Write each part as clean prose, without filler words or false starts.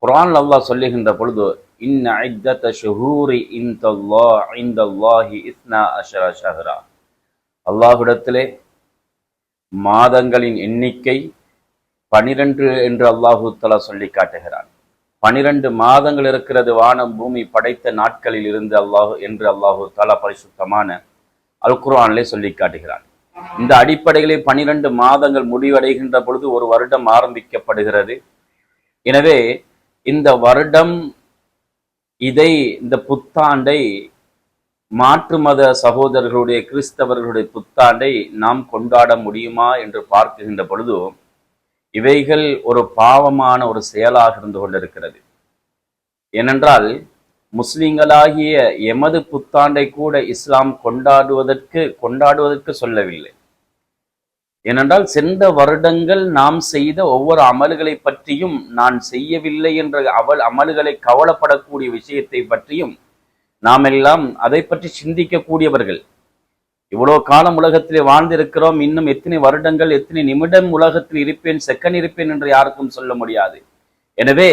குர்ஆன் அல்லாஹ் சொல்லுகின்ற பொழுது இன்ன இத்தத ஷுஹூரி இந்தல்லாஹி இஸ்னா அஷர ஷஹ்ரா, அல்லாஹ்விடத்திலே மாதங்களின் எண்ணிக்கை 12 என்று அல்லாஹு தஆலா சொல்லி காட்டுகிறான். 12 மாதங்கள் இருக்கிறது வானம் பூமி படைத்த நாட்களில் இருந்து அல்லாஹு தஆலா பரிசுத்தமான அல் குர்ஆனிலே சொல்லி காட்டுகிறான். இந்த அடிப்படையிலே 12 மாதங்கள் முடிவடைகின்ற பொழுது ஒரு வருடம் ஆரம்பிக்கப்படுகிறது. எனவே இந்த வருடம் இந்த புத்தாண்டை மாற்று மத சகோதரர்களுடைய கிறிஸ்தவர்களுடைய புத்தாண்டை நாம் கொண்டாட முடியுமா என்று பார்க்கின்ற பொழுது இவைகள் ஒரு பாவமான ஒரு செயலாக இருந்து கொண்டிருக்கிறது. ஏனென்றால் முஸ்லிம்களாகிய எமது புத்தாண்டை கூட இஸ்லாம் கொண்டாடுவதற்கு சொல்லவில்லை. ஏனென்றால் சென்ற வருடங்கள் நாம் செய்த ஒவ்வொரு அமல்களை பற்றியும் நான் செய்யவில்லை என்ற அமல்களை கவலைப்படக்கூடிய விஷயத்தை பற்றியும் நாம் எல்லாம் அதை பற்றி சிந்திக்கக்கூடியவர்கள். இவ்வளோ காலம் உலகத்திலே வாழ்ந்திருக்கிறோம். இன்னும் எத்தனை வருடங்கள் எத்தனை நிமிடம் உலகத்தில் இருப்பேன், செகண்ட் இருப்பேன் என்று யாருக்கும் சொல்ல முடியாது. எனவே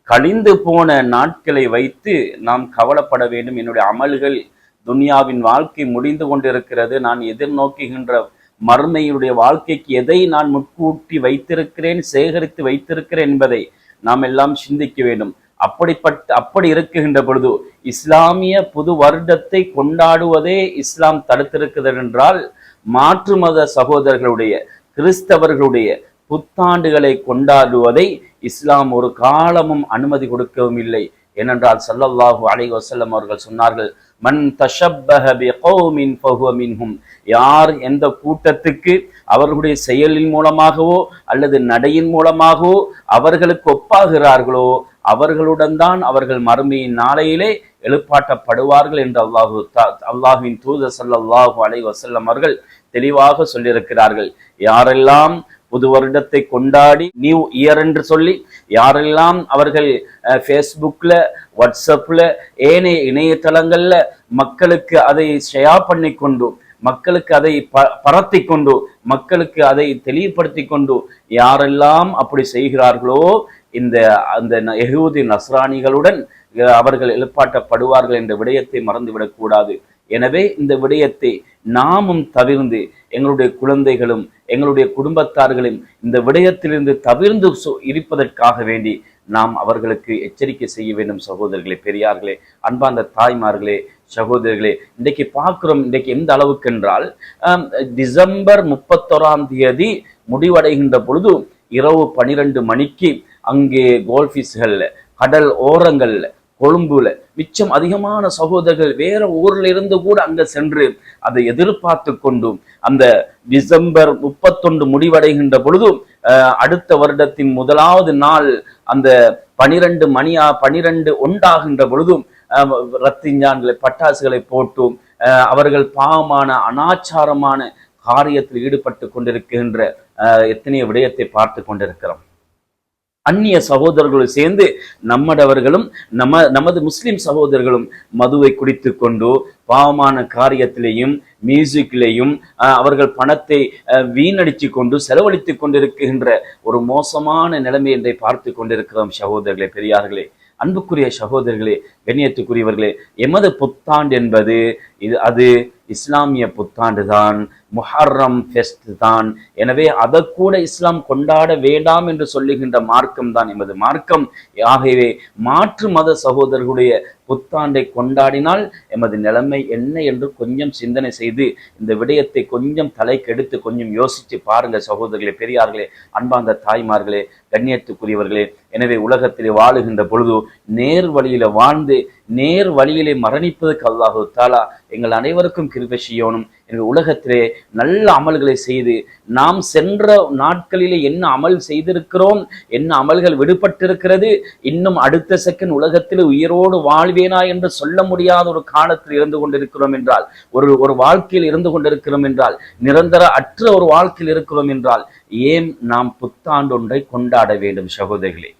கழிந்து போன நாட்களை வைத்து நாம் கவலைப்பட வேண்டும். என்னுடைய அமல்கள், துன்யாவின் வாழ்க்கை முடிந்து கொண்டிருக்கிறது, நான் எதிர்நோக்குகின்ற மறுமையுடைய வாழ்க்கைக்கு எதை நான் முன்கூட்டி வைத்திருக்கிறேன், சேகரித்து வைத்திருக்கிறேன் என்பதை நாம் எல்லாம் சிந்திக்க வேண்டும். அப்படி இருக்குகின்ற பொழுது இஸ்லாமிய புது வருடத்தை கொண்டாடுவதே இஸ்லாம் தடுத்திருக்கிறது என்றால், மாற்று மத சகோதரர்களுடைய கிறிஸ்தவர்களுடைய புத்தாண்டுகளை கொண்டாடுவதை இஸ்லாம் ஒரு காலமும் அனுமதி கொடுக்கவும் இல்லை. ஏனென்றால் ஸல்லல்லாஹு அலைஹி வஸல்லம் அவர்கள் சொன்னார்கள், மன் தஷப்பஹ பிகௌமின் ஃபஹுவ மின்ஹும், யார் எந்த கூட்டத்துக்கு அவர்களுடைய செயலின் மூலமாகவோ அல்லது நடையின் மூலமாகவோ அவர்களுக்கு ஒப்பாகிறார்களோ அவர்களுடன் தான் அவர்கள் மறுமையின் நாளையிலே எழுப்பாட்டப்படுவார்கள் என்று அல்லாஹ்வின் தூதர் ஸல்லல்லாஹு அலைஹி வஸல்லம் அவர்கள் தெளிவாக சொல்லியிருக்கிறார்கள். யாரெல்லாம் புது வருடத்தை கொண்டாடி நியூ இயர் என்று சொல்லி யாரெல்லாம் அவர்கள் ஃபேஸ்புக்ல, வாட்ஸ்அப்ல, ஏனைய இணையதளங்கள்ல மக்களுக்கு அதை ஷேர் பண்ணி கொண்டு, மக்களுக்கு அதை பரத்தி கொண்டு, மக்களுக்கு அதை தெளிவுபடுத்தி கொண்டு யாரெல்லாம் அப்படி செய்கிறார்களோ அந்த யஹூதி நஸ்ரானிகளுடன் அவர்கள் எழுப்பாட்டப்படுவார்கள் என்ற விடயத்தை மறந்துவிடக்கூடாது. எனவே இந்த விடயத்தை நாமும் தவிர்ந்து எங்களுடைய குழந்தைகளும் எங்களுடைய குடும்பத்தார்களும் இந்த விடயத்திலிருந்து தவிர்ந்து இருப்பதற்காக வேண்டி நாம் அவர்களுக்கு எச்சரிக்கை செய்ய வேண்டும். சகோதரர்களே, பெரியார்களே, அன்பார்ந்த தாய்மார்களே, சகோதரர்களே, இன்றைக்கு பார்க்கிறோம். இன்றைக்கு எந்த அளவுக்கு என்றால் டிசம்பர் 31 முடிவடைகின்ற பொழுது இரவு 12 மணிக்கு அங்கே கோல்ஃபீஸ்கள்ல, கடல் ஓரங்கள்ல, கொழும்புல மிச்சம் அதிகமான சகோதரர்கள் வேற ஊர்ல இருந்து கூட அங்க சென்று அதை எதிர்பார்த்து கொண்டு அந்த டிசம்பர் 31 முடிவடைகின்ற பொழுது அடுத்த வருடத்தின் முதலாவது நாள் அந்த 12 ஒன்றாகின்ற பொழுதும் ரத்திஞ்சான்களை, பட்டாசுகளை போட்டும் அவர்கள் பாவமான அனாச்சாரமான காரியத்தில் ஈடுபட்டு கொண்டிருக்கின்ற எத்தனைய விடயத்தை பார்த்து கொண்டிருக்கிறோம். அந்நிய சகோதரர்களும் சேர்ந்து நம்மடவர்களும் நமது முஸ்லிம் சகோதரர்களும் மதுவை குடித்து கொண்டு பாவமான காரியத்திலேயும் மியூசிக்கிலேயும் அவர்கள் பணத்தை வீணடித்து கொண்டு செலவழித்து கொண்டிருக்கின்ற ஒரு மோசமான நிலைமை என்றை பார்த்து கொண்டிருக்கிறோம். சகோதரர்களே, பெரியார்களே, அன்புக்குரிய சகோதரர்களே, கண்ணியத்துக்குரியவர்களே, எமது புத்தாண்டு என்பது அது இஸ்லாமிய புத்தாண்டு தான், முஹர்ரம் ஃபெஸ்ட் தான். எனவே அதை கூட இஸ்லாம் கொண்டாட வேண்டாம் என்று சொல்லுகின்ற மார்க்கம் தான் எமது மார்க்கம். ஆகவே மாற்று மத சகோதரர்களுடைய புத்தாண்டை கொண்டாடினால் எமது நிலைமை என்ன என்று கொஞ்சம் சிந்தனை செய்து இந்த விடயத்தை கொஞ்சம் தலைக்கெடுத்து கொஞ்சம் யோசித்து பாருங்க சகோதரர்களே, பெரியார்களே, அன்பார்ந்த தாய்மார்களே, கண்ணியத்துக்குரியவர்களே. எனவே உலகத்திலே வாழுகின்ற பொழுது நேர் வழியில வாழ்ந்து நேர் வழியிலே மரணிப்பதற்கு அல்லாஹு தஆலா எங்கள் அனைவருக்கும் கிருபை செய்யணும். எங்கள் உலகத்திலே நல்ல அமல்களை செய்து நாம் சென்ற நாட்களிலே என்ன அமல் செய்திருக்கிறோம், என்ன அமல்கள் விடுபட்டிருக்கிறது, இன்னும் அடுத்த செகண்ட் உலகத்தில் உயிரோடு வாழ்வேனா என்று சொல்ல முடியாத ஒரு காலத்தில் இருந்து கொண்டிருக்கிறோம் என்றால், ஒரு வாழ்க்கையில் இருந்து கொண்டிருக்கிறோம் என்றால், நிரந்தர அற்ற ஒரு வாழ்க்கையில் இருக்கிறோம் என்றால், ஏன் நாம் புத்தாண்டு ஒன்றை கொண்டாட வேண்டும் சகோதரிகளே?